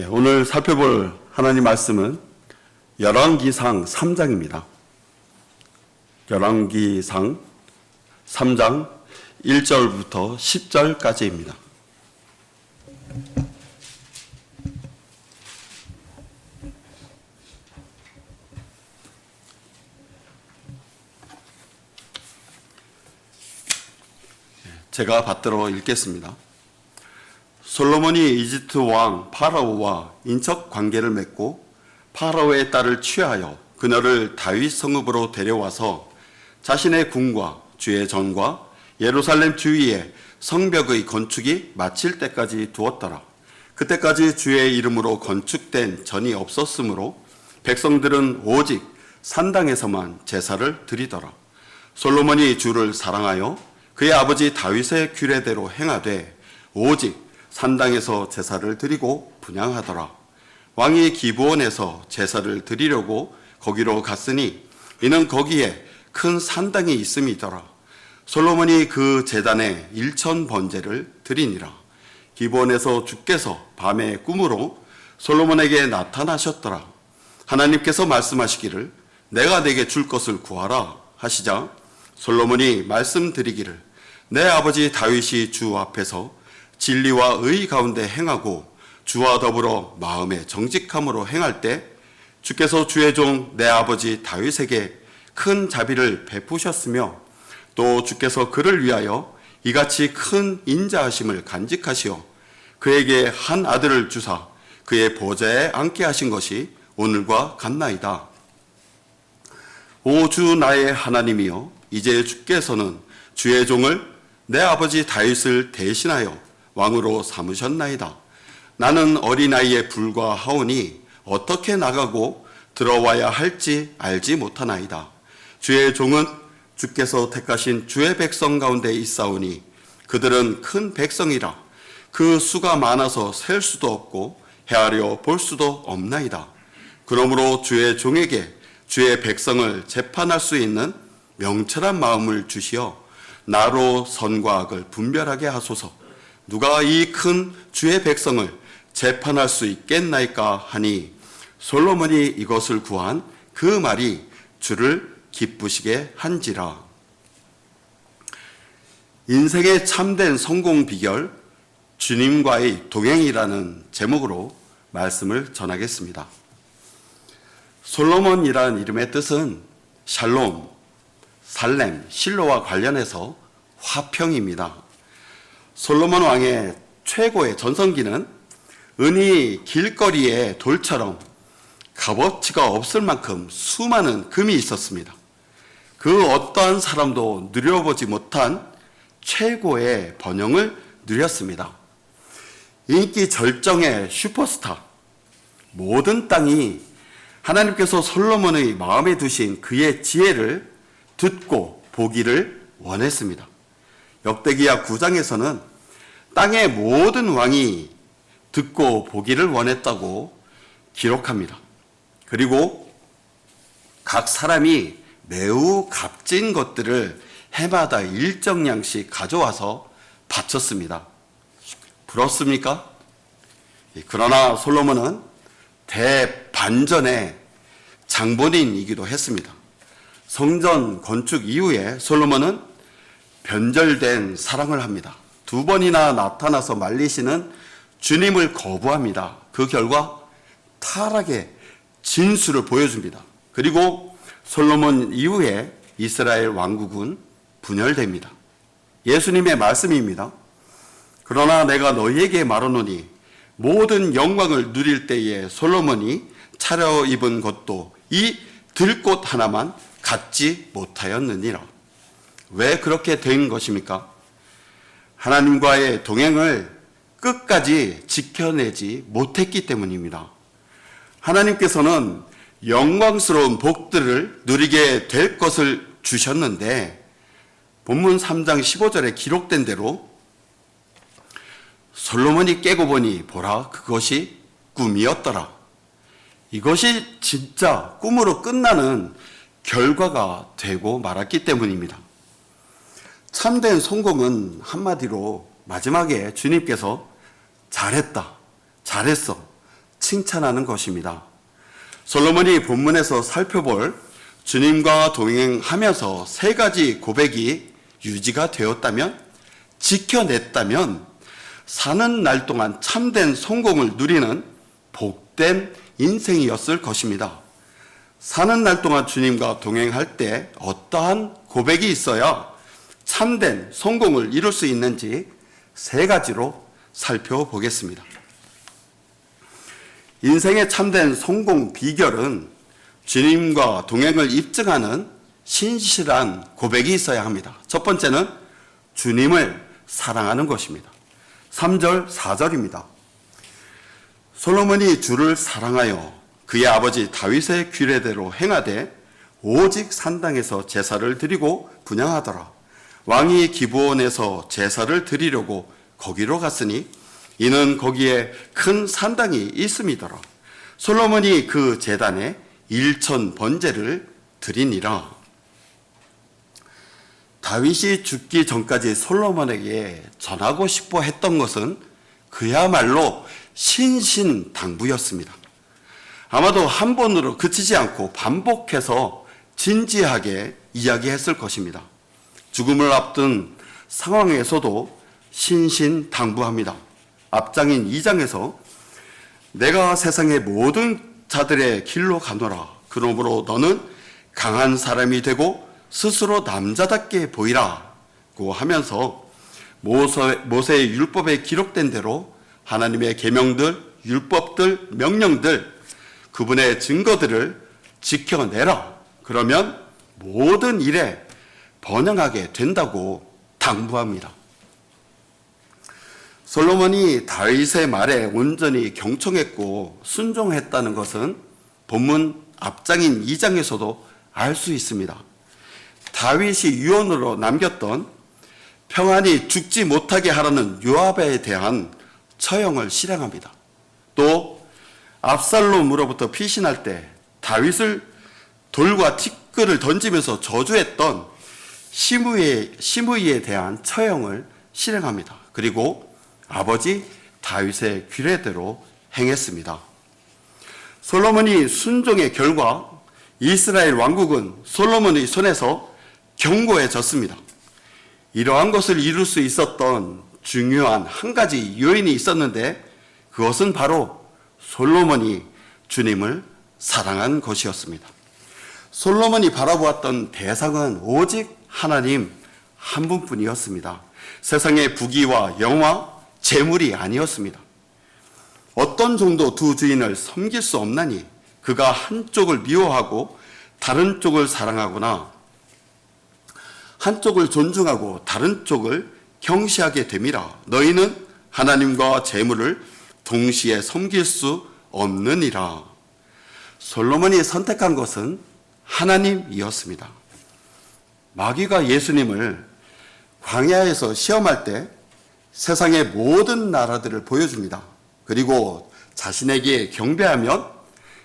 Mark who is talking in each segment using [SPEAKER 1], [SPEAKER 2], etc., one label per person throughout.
[SPEAKER 1] 오늘 살펴볼 하나님 말씀은 열왕기상 3장입니다. 열왕기상 3장 1절부터 10절까지입니다. 제가 받들어 읽겠습니다. 솔로몬이 이집트 왕 파라오와 인척 관계를 맺고 파라오의 딸을 취하여 그녀를 다윗 성읍으로 데려와서 자신의 궁과 주의 전과 예루살렘 주위에 성벽의 건축이 마칠 때까지 두었더라. 그때까지 주의 이름으로 건축된 전이 없었으므로 백성들은 오직 산당에서만 제사를 드리더라. 솔로몬이 주를 사랑하여 그의 아버지 다윗의 규례대로 행하되 오직 산당에서 제사를 드리고 분향하더라. 왕이 기브온에서 제사를 드리려고 거기로 갔으니 이는 거기에 큰 산당이 있음이더라. 솔로몬이 그 제단에 1천 번제를 드리니라. 기브온에서 주께서 밤에 꿈으로 솔로몬에게 나타나셨더라. 하나님께서 말씀하시기를 내가 내게 줄 것을 구하라 하시자 솔로몬이 말씀드리기를 내 아버지 다윗이 주 앞에서 진리와 의 가운데 행하고 주와 더불어 마음의 정직함으로 행할 때 주께서 주의 종 내 아버지 다윗에게 큰 자비를 베푸셨으며 또 주께서 그를 위하여 이같이 큰 인자하심을 간직하시어 그에게 한 아들을 주사 그의 보좌에 앉게 하신 것이 오늘과 같나이다. 오 주 나의 하나님이여 이제 주께서는 주의 종을 내 아버지 다윗을 대신하여 왕으로 삼으셨나이다. 나는 어린아이에 불과하오니 어떻게 나가고 들어와야 할지 알지 못하나이다. 주의 종은 주께서 택하신 주의 백성 가운데 있사오니 그들은 큰 백성이라 그 수가 많아서 셀 수도 없고 헤아려 볼 수도 없나이다. 그러므로 주의 종에게 주의 백성을 재판할 수 있는 명철한 마음을 주시어 나로 선과 악을 분별하게 하소서. 누가 이 큰 주의 백성을 재판할 수 있겠나이까 하니 솔로몬이 이것을 구한 그 말이 주를 기쁘시게 한지라. 인생의 참된 성공 비결 주님과의 동행이라는 제목으로 말씀을 전하겠습니다. 솔로몬이라는 이름의 뜻은 샬롬, 살렘, 실로와 관련해서 화평입니다. 솔로몬 왕의 최고의 전성기는 은이 길거리에 돌처럼 값어치가 없을 만큼 수많은 금이 있었습니다. 그 어떠한 사람도 누려보지 못한 최고의 번영을 누렸습니다. 인기 절정의 슈퍼스타, 모든 땅이 하나님께서 솔로몬의 마음에 두신 그의 지혜를 듣고 보기를 원했습니다. 역대기야 9장에서는 땅의 모든 왕이 듣고 보기를 원했다고 기록합니다. 그리고 각 사람이 매우 값진 것들을 해마다 일정량씩 가져와서 바쳤습니다. 부럽습니까? 그러나 솔로몬은 대반전의 장본인이기도 했습니다. 성전 건축 이후에 솔로몬은 변절된 사랑을 합니다. 2번이나 나타나서 말리시는 주님을 거부합니다. 그 결과 타락의 진수를 보여줍니다. 그리고 솔로몬 이후에 이스라엘 왕국은 분열됩니다. 예수님의 말씀입니다. 그러나 내가 너희에게 말하노니 모든 영광을 누릴 때에 솔로몬이 차려입은 것도 이 들꽃 하나만 갖지 못하였느니라. 왜 그렇게 된 것입니까? 하나님과의 동행을 끝까지 지켜내지 못했기 때문입니다. 하나님께서는 영광스러운 복들을 누리게 될 것을 주셨는데 본문 3장 15절에 기록된 대로 솔로몬이 깨고 보니 보라 그것이 꿈이었더라. 이것이 진짜 꿈으로 끝나는 결과가 되고 말았기 때문입니다. 참된 성공은 한마디로 마지막에 주님께서 잘했다, 잘했어 칭찬하는 것입니다. 솔로몬이 본문에서 살펴볼 주님과 동행하면서 세 가지 고백이 유지가 되었다면, 지켜냈다면 사는 날 동안 참된 성공을 누리는 복된 인생이었을 것입니다. 사는 날 동안 주님과 동행할 때 어떠한 고백이 있어야 참된 성공을 이룰 수 있는지 세 가지로 살펴보겠습니다. 인생의 참된 성공 비결은 주님과 동행을 입증하는 신실한 고백이 있어야 합니다. 첫 번째는 주님을 사랑하는 것입니다. 3절, 4절입니다. 솔로몬이 주를 사랑하여 그의 아버지 다윗의 규례대로 행하되 오직 산당에서 제사를 드리고 분향하더라. 왕이 기브온에서 제사를 드리려고 거기로 갔으니 이는 거기에 큰 산당이 있음이더라. 솔로몬이 그 제단에 1천 번제를 드리니라. 다윗이 죽기 전까지 솔로몬에게 전하고 싶어 했던 것은 그야말로 신신당부였습니다. 아마도 한 번으로 그치지 않고 반복해서 진지하게 이야기했을 것입니다. 죽음을 앞둔 상황에서도 신신당부합니다. 앞장인 2장에서 내가 세상의 모든 자들의 길로 가노라. 그러므로 너는 강한 사람이 되고 스스로 남자답게 보이라고 하면서 모세의 율법에 기록된 대로 하나님의 계명들, 율법들, 명령들, 그분의 증거들을 지켜내라. 그러면 모든 일에 번영하게 된다고 당부합니다. 솔로몬이 다윗의 말에 온전히 경청했고 순종했다는 것은 본문 앞장인 2장에서도 알 수 있습니다. 다윗이 유언으로 남겼던 평안히 죽지 못하게 하라는 요압에 대한 처형을 실행합니다. 또 압살롬으로부터 피신할 때 다윗을 돌과 티끌을 던지면서 저주했던 시므이에 대한 처형을 실행합니다. 그리고 아버지 다윗의 규례대로 행했습니다. 솔로몬이 순종의 결과 이스라엘 왕국은 솔로몬의 손에서 견고해졌습니다. 이러한 것을 이룰 수 있었던 중요한 한 가지 요인이 있었는데 그것은 바로 솔로몬이 주님을 사랑한 것이었습니다. 솔로몬이 바라보았던 대상은 오직 하나님 한 분뿐이었습니다. 세상의 부귀와 영화, 재물이 아니었습니다. 어떤 정도 두 주인을 섬길 수 없나니 그가 한쪽을 미워하고 다른 쪽을 사랑하거나 한쪽을 존중하고 다른 쪽을 경시하게 됨이라. 너희는 하나님과 재물을 동시에 섬길 수 없느니라. 솔로몬이 선택한 것은 하나님이었습니다. 마귀가 예수님을 광야에서 시험할 때 세상의 모든 나라들을 보여줍니다. 그리고 자신에게 경배하면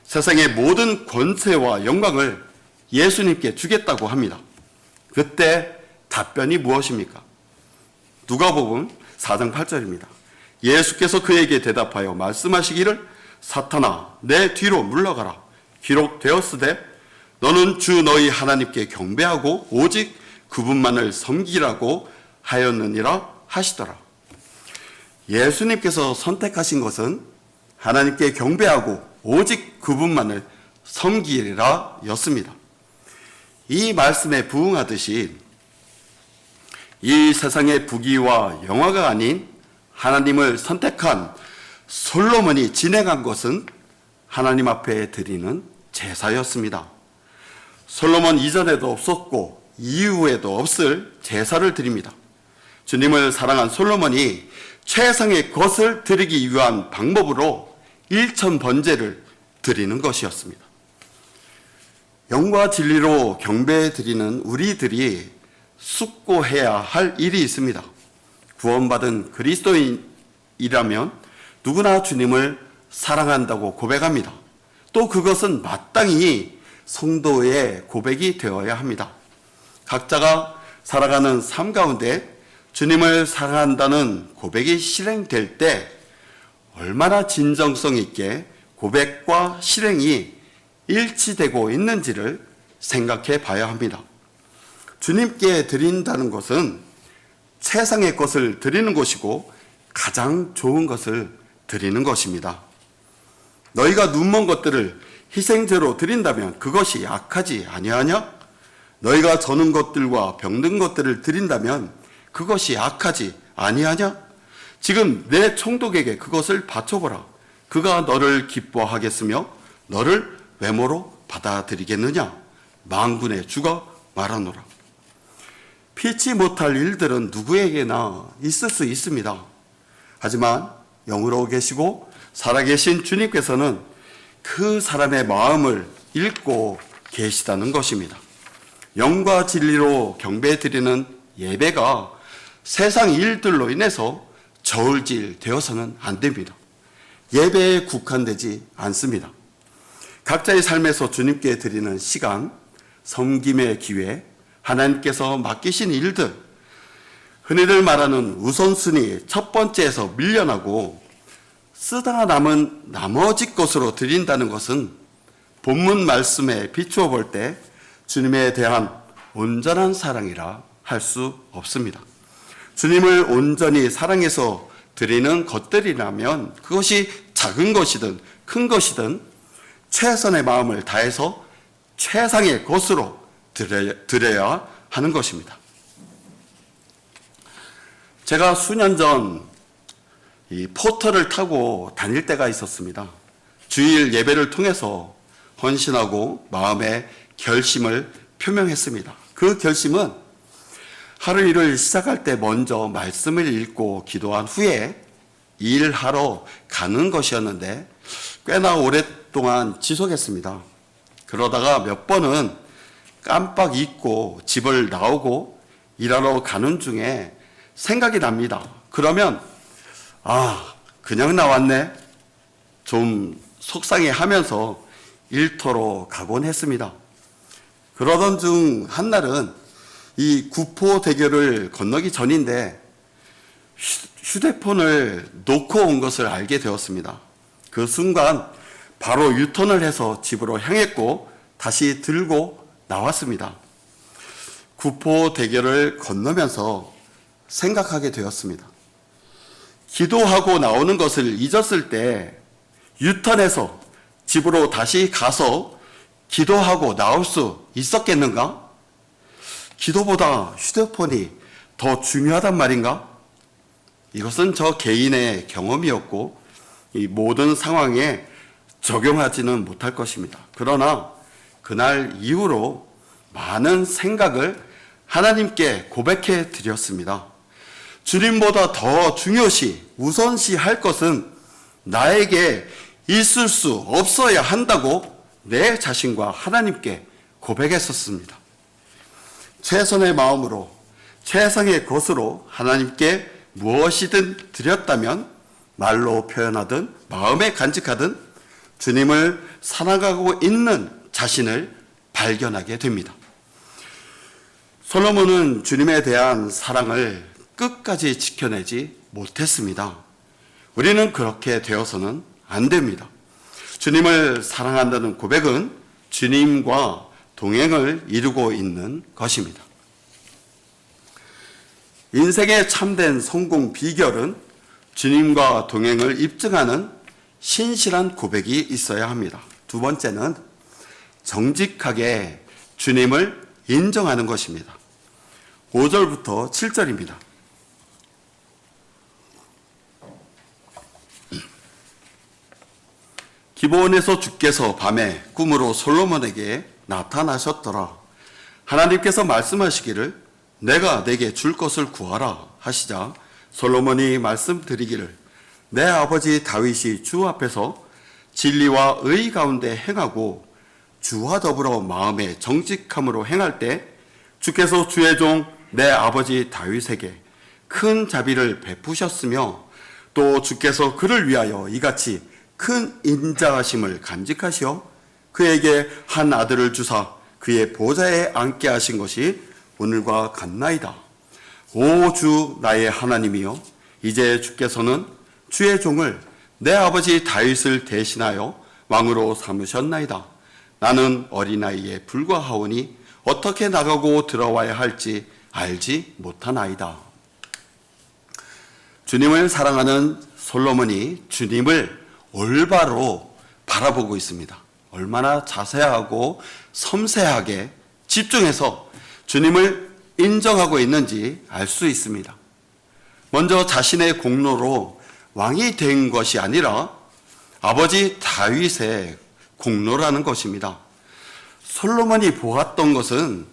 [SPEAKER 1] 세상의 모든 권세와 영광을 예수님께 주겠다고 합니다. 그때 답변이 무엇입니까? 누가복음 4장 8절입니다. 예수께서 그에게 대답하여 말씀하시기를 사탄아 내 뒤로 물러가라. 기록되었으되 너는 주 너희 하나님께 경배하고 오직 그분만을 섬기라고 하였느니라 하시더라. 예수님께서 선택하신 것은 하나님께 경배하고 오직 그분만을 섬기리라 였습니다. 이 말씀에 부응하듯이 이 세상의 부귀와 영화가 아닌 하나님을 선택한 솔로몬이 진행한 것은 하나님 앞에 드리는 제사였습니다. 솔로몬 이전에도 없었고 이후에도 없을 제사를 드립니다. 주님을 사랑한 솔로몬이 최상의 것을 드리기 위한 방법으로 1천 번제를 드리는 것이었습니다. 영과 진리로 경배해 드리는 우리들이 숙고해야 할 일이 있습니다. 구원받은 그리스도인이라면 누구나 주님을 사랑한다고 고백합니다. 또 그것은 마땅히 성도의 고백이 되어야 합니다. 각자가 살아가는 삶 가운데 주님을 사랑한다는 고백이 실행될 때 얼마나 진정성 있게 고백과 실행이 일치되고 있는지를 생각해 봐야 합니다. 주님께 드린다는 것은 세상의 것을 드리는 것이고 가장 좋은 것을 드리는 것입니다. 너희가 눈먼 것들을 희생제로 드린다면 그것이 악하지 아니하냐? 너희가 저는 것들과 병든 것들을 드린다면 그것이 악하지 아니하냐? 지금 내 총독에게 그것을 바쳐보라. 그가 너를 기뻐하겠으며 너를 외모로 받아들이겠느냐? 만군의 주가 말하노라. 피치 못할 일들은 누구에게나 있을 수 있습니다. 하지만 영으로 계시고 살아계신 주님께서는 그 사람의 마음을 읽고 계시다는 것입니다. 영과 진리로 경배드리는 예배가 세상 일들로 인해서 저울질 되어서는 안 됩니다. 예배에 국한되지 않습니다. 각자의 삶에서 주님께 드리는 시간, 섬김의 기회, 하나님께서 맡기신 일들, 흔히들 말하는 우선순위 첫 번째에서 밀려나고 쓰다 남은 나머지 것으로 드린다는 것은 본문 말씀에 비추어 볼 때 주님에 대한 온전한 사랑이라 할 수 없습니다. 주님을 온전히 사랑해서 드리는 것들이라면 그것이 작은 것이든 큰 것이든 최선의 마음을 다해서 최상의 것으로 드려야 하는 것입니다. 제가 수년 전 이 포터를 타고 다닐 때가 있었습니다. 주일 예배를 통해서 헌신하고 마음의 결심을 표명했습니다. 그 결심은 하루 일을 시작할 때 먼저 말씀을 읽고 기도한 후에 일하러 가는 것이었는데 꽤나 오랫동안 지속했습니다. 그러다가 몇 번은 깜빡 잊고 집을 나오고 일하러 가는 중에 생각이 납니다. 그러면 그냥 나왔네. 좀 속상해하면서 일터로 가곤 했습니다. 그러던 중 한날은 이 구포대교를 건너기 전인데 휴대폰을 놓고 온 것을 알게 되었습니다. 그 순간 바로 유턴을 해서 집으로 향했고 다시 들고 나왔습니다. 구포대교를 건너면서 생각하게 되었습니다. 기도하고 나오는 것을 잊었을 때 유턴해서 집으로 다시 가서 기도하고 나올 수 있었겠는가? 기도보다 휴대폰이 더 중요하단 말인가? 이것은 저 개인의 경험이었고 이 모든 상황에 적용하지는 못할 것입니다. 그러나 그날 이후로 많은 생각을 하나님께 고백해 드렸습니다. 주님보다 더 중요시 우선시 할 것은 나에게 있을 수 없어야 한다고 내 자신과 하나님께 고백했었습니다. 최선의 마음으로 최상의 것으로 하나님께 무엇이든 드렸다면 말로 표현하든 마음에 간직하든 주님을 살아가고 있는 자신을 발견하게 됩니다. 솔로몬은 주님에 대한 사랑을 끝까지 지켜내지 못했습니다. 우리는 그렇게 되어서는 안 됩니다. 주님을 사랑한다는 고백은 주님과 동행을 이루고 있는 것입니다. 인생의 참된 성공 비결은 주님과 동행을 입증하는 신실한 고백이 있어야 합니다. 두 번째는 정직하게 주님을 인정하는 것입니다. 5절부터 7절입니다. 기브온에서 주께서 밤에 꿈으로 솔로몬에게 나타나셨더라. 하나님께서 말씀하시기를 내가 내게 줄 것을 구하라 하시자 솔로몬이 말씀드리기를 내 아버지 다윗이 주 앞에서 진리와 의 가운데 행하고 주와 더불어 마음의 정직함으로 행할 때 주께서 주의 종 내 아버지 다윗에게 큰 자비를 베푸셨으며 또 주께서 그를 위하여 이같이 큰 인자하심을 간직하시어 그에게 한 아들을 주사 그의 보좌에 앉게 하신 것이 오늘과 같나이다. 오 주 나의 하나님이여, 이제 주께서는 주의 종을 내 아버지 다윗을 대신하여 왕으로 삼으셨나이다. 나는 어린아이에 불과하오니 어떻게 나가고 들어와야 할지 알지 못하나이다. 주님을 사랑하는 솔로몬이 주님을 올바로 바라보고 있습니다. 얼마나 자세하고 섬세하게 집중해서 주님을 인정하고 있는지 알 수 있습니다. 먼저 자신의 공로로 왕이 된 것이 아니라 아버지 다윗의 공로라는 것입니다. 솔로몬이 보았던 것은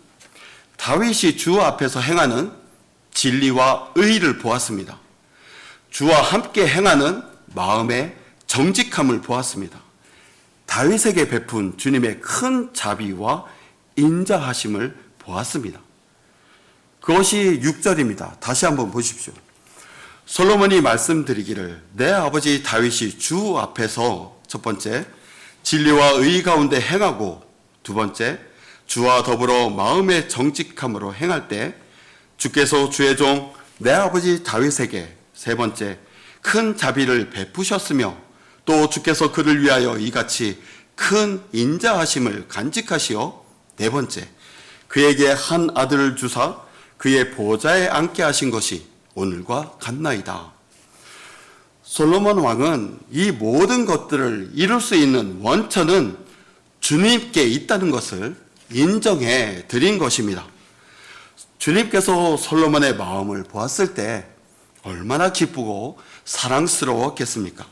[SPEAKER 1] 다윗이 주 앞에서 행하는 진리와 의의를 보았습니다. 주와 함께 행하는 마음의 정직함을 보았습니다. 다윗에게 베푼 주님의 큰 자비와 인자하심을 보았습니다. 그것이 6절입니다. 다시 한번 보십시오. 솔로몬이 말씀드리기를 내 아버지 다윗이 주 앞에서 첫 번째 진리와 의의 가운데 행하고 두 번째 주와 더불어 마음의 정직함으로 행할 때 주께서 주의 종 내 아버지 다윗에게 세 번째 큰 자비를 베푸셨으며 또 주께서 그를 위하여 이같이 큰 인자하심을 간직하시어 네 번째 그에게 한 아들을 주사 그의 보좌에 앉게 하신 것이 오늘과 같나이다. 솔로몬 왕은 이 모든 것들을 이룰 수 있는 원천은 주님께 있다는 것을 인정해 드린 것입니다. 주님께서 솔로몬의 마음을 보았을 때 얼마나 기쁘고 사랑스러웠겠습니까?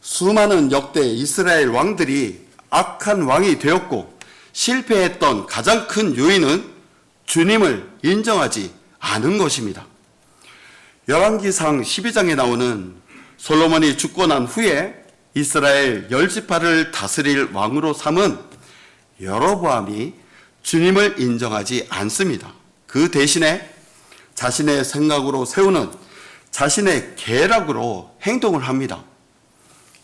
[SPEAKER 1] 수많은 역대 이스라엘 왕들이 악한 왕이 되었고 실패했던 가장 큰 요인은 주님을 인정하지 않은 것입니다. 열왕기상 12장에 나오는 솔로몬이 죽고 난 후에 이스라엘 10지파를 다스릴 왕으로 삼은 여로보암이 주님을 인정하지 않습니다. 그 대신에 자신의 생각으로 세우는 자신의 계략으로 행동을 합니다.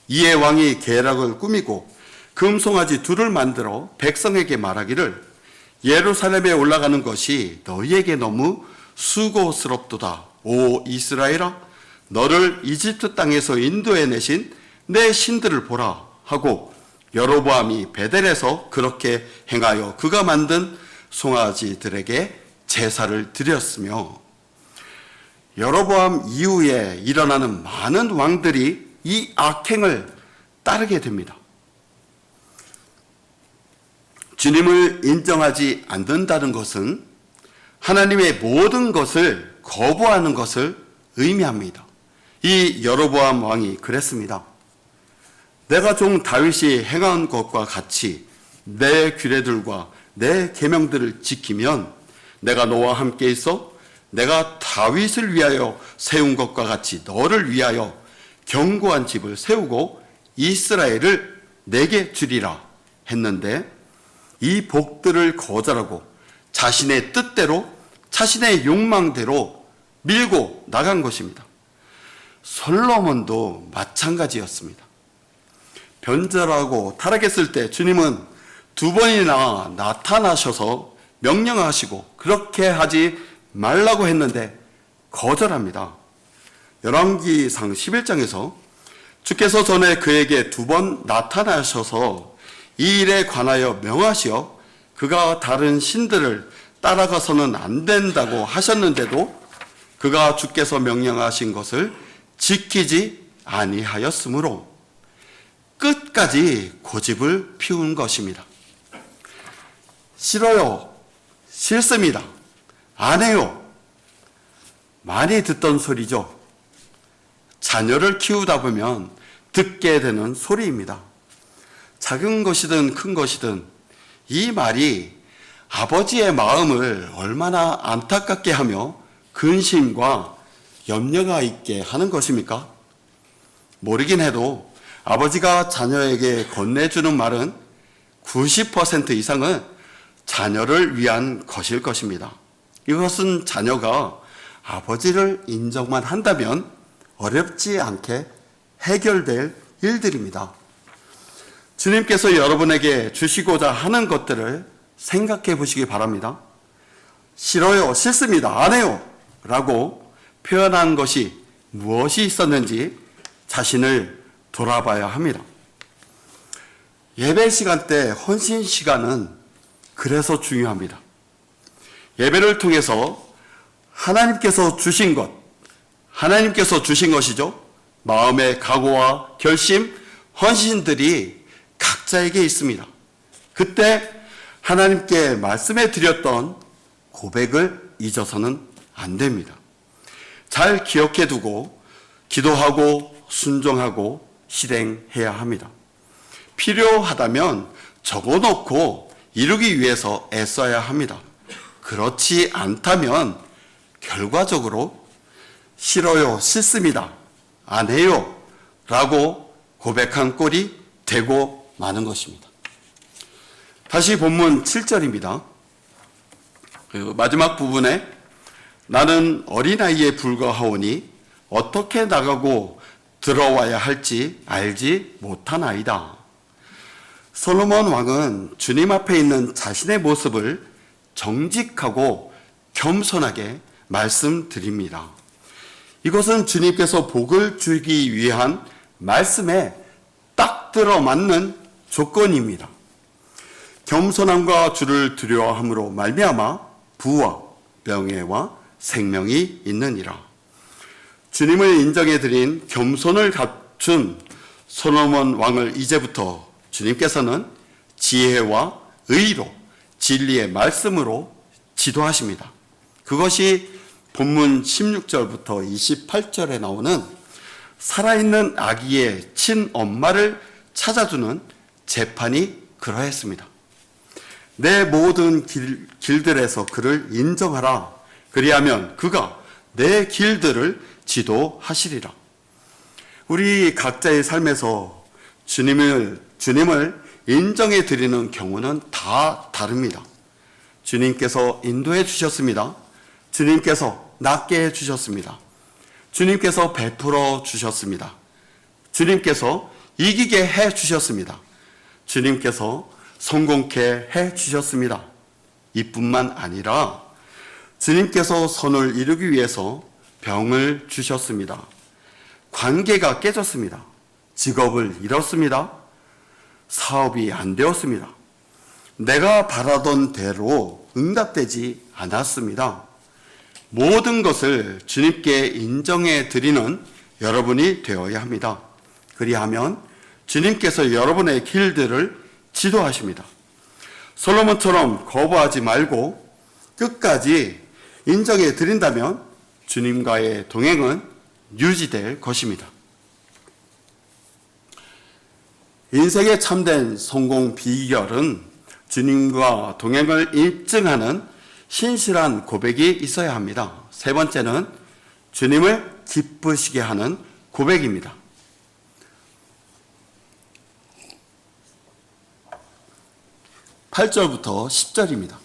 [SPEAKER 1] 이에 왕이 계략을 꾸미고 금송아지 둘을 만들어 백성에게 말하기를 예루살렘에 올라가는 것이 너희에게 너무 수고스럽도다. 오 이스라엘아, 너를 이집트 땅에서 인도해내신 내 신들을 보라 하고 여로보암이 베델에서 그렇게 행하여 그가 만든 송아지들에게 제사를 드렸으며 여로보암 이후에 일어나는 많은 왕들이 이 악행을 따르게 됩니다. 주님을 인정하지 않는다는 것은 하나님의 모든 것을 거부하는 것을 의미합니다. 이 여로보암 왕이 그랬습니다. 내가 종 다윗이 행한 것과 같이 내 규례들과 내 계명들을 지키면 내가 너와 함께 있어 내가 다윗을 위하여 세운 것과 같이 너를 위하여 견고한 집을 세우고 이스라엘을 내게 주리라 했는데 이 복들을 거절하고 자신의 뜻대로 자신의 욕망대로 밀고 나간 것입니다. 솔로몬도 마찬가지였습니다. 변절하고 타락했을 때 주님은 두 번이나 나타나셔서 명령하시고 그렇게 하지 말라고 했는데 거절합니다. 열왕기상 11장에서 주께서 전에 그에게 두 번 나타나셔서 이 일에 관하여 명하시어 그가 다른 신들을 따라가서는 안 된다고 하셨는데도 그가 주께서 명령하신 것을 지키지 아니하였으므로 끝까지 고집을 피운 것입니다. 싫어요. 싫습니다. 안 해요. 많이 듣던 소리죠. 자녀를 키우다 보면 듣게 되는 소리입니다. 작은 것이든 큰 것이든 이 말이 아버지의 마음을 얼마나 안타깝게 하며 근심과 염려가 있게 하는 것입니까? 모르긴 해도 아버지가 자녀에게 건네주는 말은 90% 이상은 자녀를 위한 것일 것입니다. 이것은 자녀가 아버지를 인정만 한다면 어렵지 않게 해결될 일들입니다. 주님께서 여러분에게 주시고자 하는 것들을 생각해 보시기 바랍니다. 싫어요, 싫습니다, 안 해요 라고 표현한 것이 무엇이 있었는지 자신을 돌아봐야 합니다. 예배 시간 때 헌신 시간은 그래서 중요합니다. 예배를 통해서 하나님께서 주신 것이죠. 마음의 각오와 결심, 헌신들이 각자에게 있습니다. 그때 하나님께 말씀해 드렸던 고백을 잊어서는 안 됩니다. 잘 기억해 두고 기도하고 순종하고 실행해야 합니다. 필요하다면 적어놓고 이루기 위해서 애써야 합니다. 그렇지 않다면 결과적으로 싫어요, 싫습니다, 안 해요 라고 고백한 꼴이 되고 마는 것입니다. 다시 본문 7절입니다. 그 마지막 부분에 나는 어린아이에 불과하오니 어떻게 나가고 들어와야 할지 알지 못하나이다. 솔로몬 왕은 주님 앞에 있는 자신의 모습을 정직하고 겸손하게 말씀드립니다. 이것은 주님께서 복을 주기 위한 말씀에 딱 들어맞는 조건입니다. 겸손함과 주를 두려워함으로 말미암아 부와 명예와 생명이 있느니라. 주님을 인정해 드린 겸손을 갖춘 솔로몬 왕을 이제부터 주님께서는 지혜와 의로 진리의 말씀으로 지도하십니다. 그것이 본문 16절부터 28절에 나오는 살아있는 아기의 친엄마를 찾아주는 재판이 그러했습니다. 내 모든 길들에서 그를 인정하라. 그리하면 그가 내 길들을 지도하시리라. 우리 각자의 삶에서 주님을 인정해 드리는 경우는 다 다릅니다. 주님께서 인도해 주셨습니다. 주님께서 낫게 해 주셨습니다. 주님께서 베풀어 주셨습니다. 주님께서 이기게 해 주셨습니다. 주님께서 성공케 해 주셨습니다. 이뿐만 아니라 주님께서 선을 이루기 위해서 병을 주셨습니다. 관계가 깨졌습니다. 직업을 잃었습니다. 사업이 안 되었습니다. 내가 바라던 대로 응답되지 않았습니다. 모든 것을 주님께 인정해 드리는 여러분이 되어야 합니다. 그리하면 주님께서 여러분의 길들을 지도하십니다. 솔로몬처럼 거부하지 말고 끝까지 인정해 드린다면 주님과의 동행은 유지될 것입니다. 인생의 참된 성공 비결은 주님과 동행을 입증하는 신실한 고백이 있어야 합니다. 세 번째는 주님을 기쁘시게 하는 고백입니다. 8절부터 10절입니다.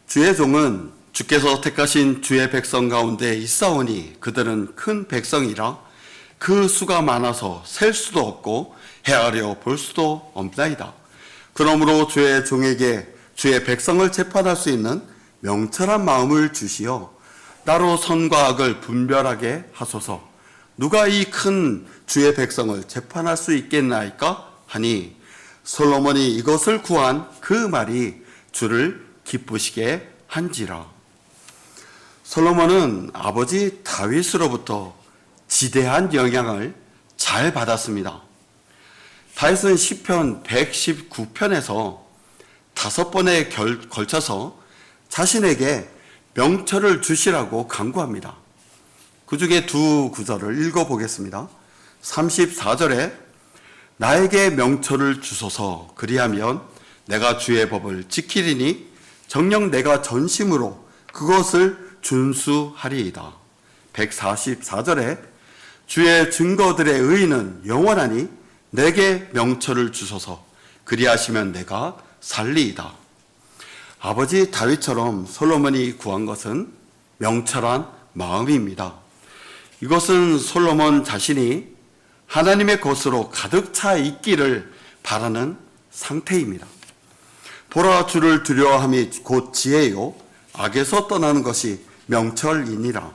[SPEAKER 1] 주의 종은 주께서 택하신 주의 백성 가운데 있사오니 그들은 큰 백성이라 그 수가 많아서 셀 수도 없고 헤아려 볼 수도 없나이다. 그러므로 주의 종에게 주의 백성을 재판할 수 있는 명철한 마음을 주시어 나로 선과 악을 분별하게 하소서. 누가 이 큰 주의 백성을 재판할 수 있겠나이까 하니 솔로몬이 이것을 구한 그 말이 주를 기쁘시게 한지라. 솔로몬은 아버지 다윗으로부터 지대한 영향을 잘 받았습니다. 다윗은 시편 119편에서 5번에 걸쳐서 자신에게 명철을 주시라고 간구합니다. 그 중에 두 구절을 읽어보겠습니다. 34절에 나에게 명철을 주소서. 그리하면 내가 주의 법을 지키리니 정녕 내가 전심으로 그것을 준수하리이다. 144절에 주의 증거들의 의의는 영원하니 내게 명철을 주소서. 그리하시면 내가 살리이다. 아버지 다윗처럼 솔로몬이 구한 것은 명철한 마음입니다. 이것은 솔로몬 자신이 하나님의 것으로 가득 차 있기를 바라는 상태입니다. 보라, 주를 두려워함이 곧 지혜요 악에서 떠나는 것이 명철이니라.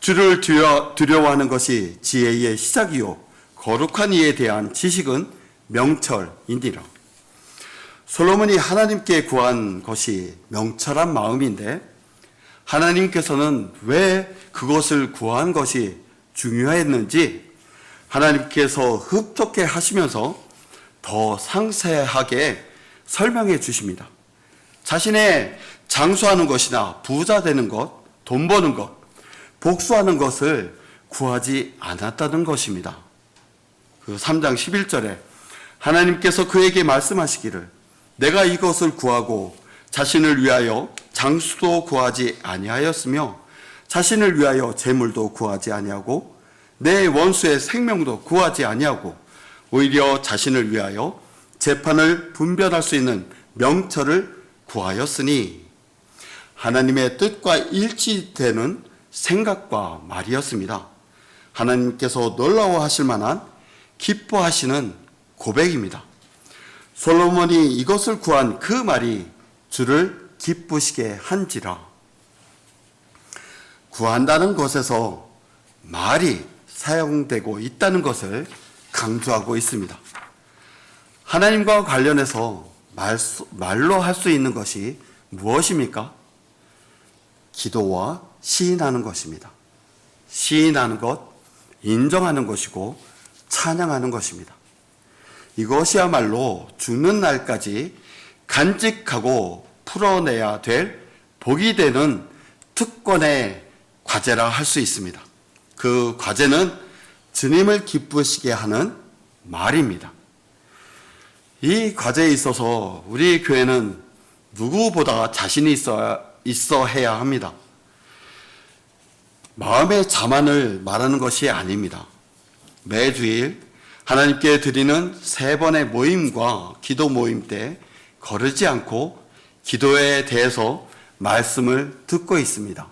[SPEAKER 1] 주를 두려워하는 것이 지혜의 시작이요 거룩한 이에 대한 지식은 명철이니라. 솔로몬이 하나님께 구한 것이 명철한 마음인데 하나님께서는 왜 그것을 구한 것이 중요했는지 하나님께서 흡족해 하시면서 더 상세하게 설명해 주십니다. 자신의 장수하는 것이나 부자 되는 것, 돈 버는 것, 복수하는 것을 구하지 않았다는 것입니다. 그 3장 11절에 하나님께서 그에게 말씀하시기를 내가 이것을 구하고 자신을 위하여 장수도 구하지 아니하였으며 자신을 위하여 재물도 구하지 아니하고 내 원수의 생명도 구하지 아니하고 오히려 자신을 위하여 재판을 분별할 수 있는 명철을 구하였으니 하나님의 뜻과 일치되는 생각과 말이었습니다. 하나님께서 놀라워하실 만한 기뻐하시는 고백입니다. 솔로몬이 이것을 구한 그 말이 주를 기쁘시게 한지라. 구한다는 것에서 말이 사용되고 있다는 것을 강조하고 있습니다. 하나님과 관련해서 말로 할 수 있는 것이 무엇입니까? 기도와 시인하는 것입니다. 시인하는 것, 인정하는 것이고 찬양하는 것입니다. 이것이야말로 죽는 날까지 간직하고 풀어내야 될 복이 되는 특권의 과제라 할 수 있습니다. 그 과제는 주님을 기쁘시게 하는 말입니다. 이 과제에 있어서 우리 교회는 누구보다 자신이 있어 해야 합니다. 마음의 자만을 말하는 것이 아닙니다. 매주일 하나님께 드리는 3번의 모임과 기도 모임 때 거르지 않고 기도에 대해서 말씀을 듣고 있습니다.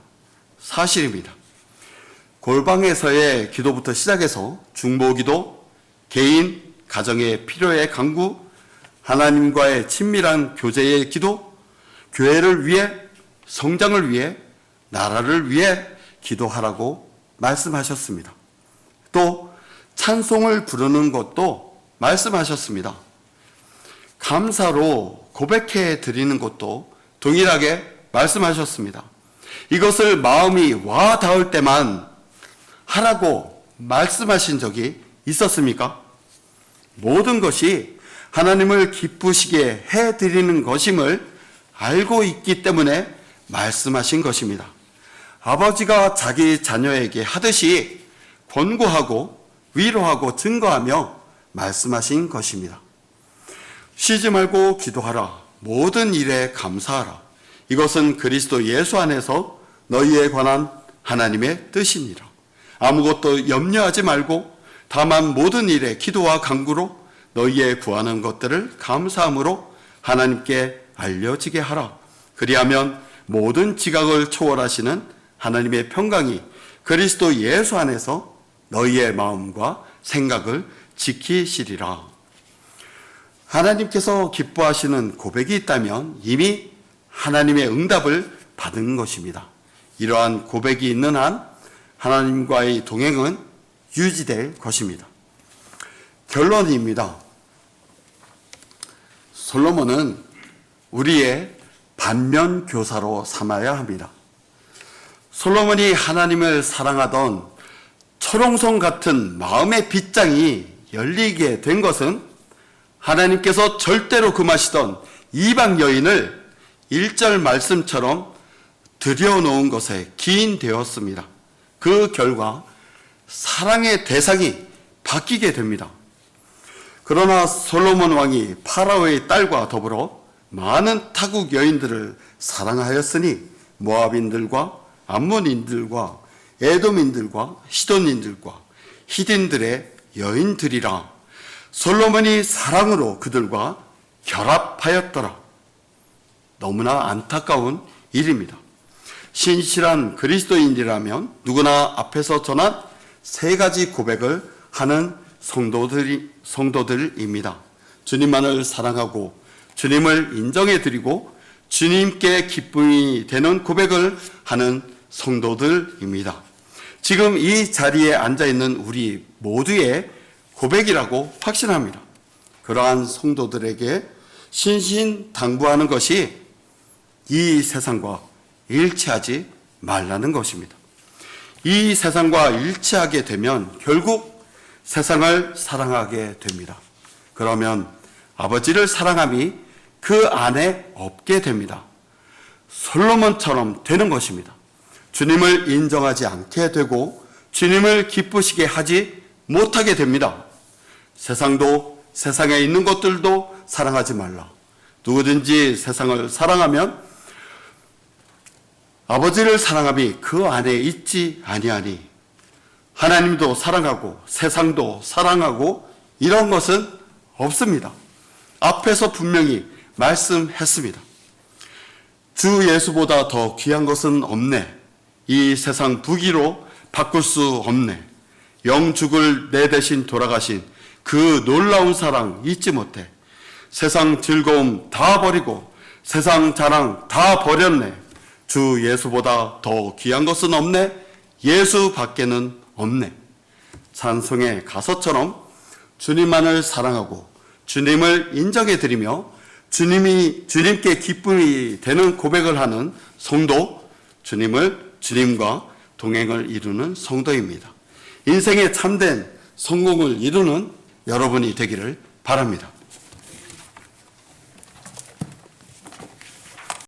[SPEAKER 1] 사실입니다. 골방에서의 기도부터 시작해서 중보기도, 개인, 가정의 필요의 간구, 하나님과의 친밀한 교제의 기도, 교회를 위해, 성장을 위해, 나라를 위해 기도하라고 말씀하셨습니다. 또 찬송을 부르는 것도 말씀하셨습니다. 감사로 고백해 드리는 것도 동일하게 말씀하셨습니다. 이것을 마음이 와 닿을 때만 하라고 말씀하신 적이 있었습니까? 모든 것이 하나님을 기쁘시게 해드리는 것임을 알고 있기 때문에 말씀하신 것입니다. 아버지가 자기 자녀에게 하듯이 권고하고 위로하고 증거하며 말씀하신 것입니다. 쉬지 말고 기도하라. 모든 일에 감사하라. 이것은 그리스도 예수 안에서 너희에 관한 하나님의 뜻이니라. 아무것도 염려하지 말고 다만 모든 일에 기도와 간구로 너희의 구하는 것들을 감사함으로 하나님께 알려지게 하라. 그리하면 모든 지각을 초월하시는 하나님의 평강이 그리스도 예수 안에서 너희의 마음과 생각을 지키시리라. 하나님께서 기뻐하시는 고백이 있다면 이미 하나님의 응답을 받은 것입니다. 이러한 고백이 있는 한 하나님과의 동행은 유지될 것입니다. 결론입니다. 솔로몬은 우리의 반면 교사로 삼아야 합니다. 솔로몬이 하나님을 사랑하던 초롱성 같은 마음의 빗장이 열리게 된 것은 하나님께서 절대로 금하시던 이방 여인을 1절 말씀처럼 들여놓은 것에 기인되었습니다. 그 결과 사랑의 대상이 바뀌게 됩니다. 그러나 솔로몬 왕이 파라오의 딸과 더불어 많은 타국 여인들을 사랑하였으니 모압인들과 암몬인들과 에돔인들과 시돈인들과 히딘들의 여인들이라. 솔로몬이 사랑으로 그들과 결합하였더라. 너무나 안타까운 일입니다. 신실한 그리스도인이라면 누구나 앞에서 전한 3가지 고백을 하는 성도들입니다. 주님만을 사랑하고 주님을 인정해드리고 주님께 기쁨이 되는 고백을 하는 성도들입니다. 지금 이 자리에 앉아있는 우리 모두의 고백이라고 확신합니다. 그러한 성도들에게 신신당부하는 것이 이 세상과 일치하지 말라는 것입니다. 이 세상과 일치하게 되면 결국 세상을 사랑하게 됩니다. 그러면 아버지를 사랑함이 그 안에 없게 됩니다. 솔로몬처럼 되는 것입니다. 주님을 인정하지 않게 되고 주님을 기쁘시게 하지 못하게 됩니다. 세상도 세상에 있는 것들도 사랑하지 말라. 누구든지 세상을 사랑하면 아버지를 사랑함이 그 안에 있지 아니하니 하나님도 사랑하고 세상도 사랑하고 이런 것은 없습니다. 앞에서 분명히 말씀했습니다. 주 예수보다 더 귀한 것은 없네. 이 세상 부귀로 바꿀 수 없네. 영죽을 내 대신 돌아가신 그 놀라운 사랑 잊지 못해. 세상 즐거움 다 버리고 세상 자랑 다 버렸네. 주 예수보다 더 귀한 것은 없네. 예수 밖에는 없네. 찬송의 가사처럼 주님만을 사랑하고 주님을 인정해드리며 주님께 기쁨이 되는 고백을 하는 성도, 주님과 동행을 이루는 성도입니다. 인생의 참된 성공을 이루는 여러분이 되기를 바랍니다.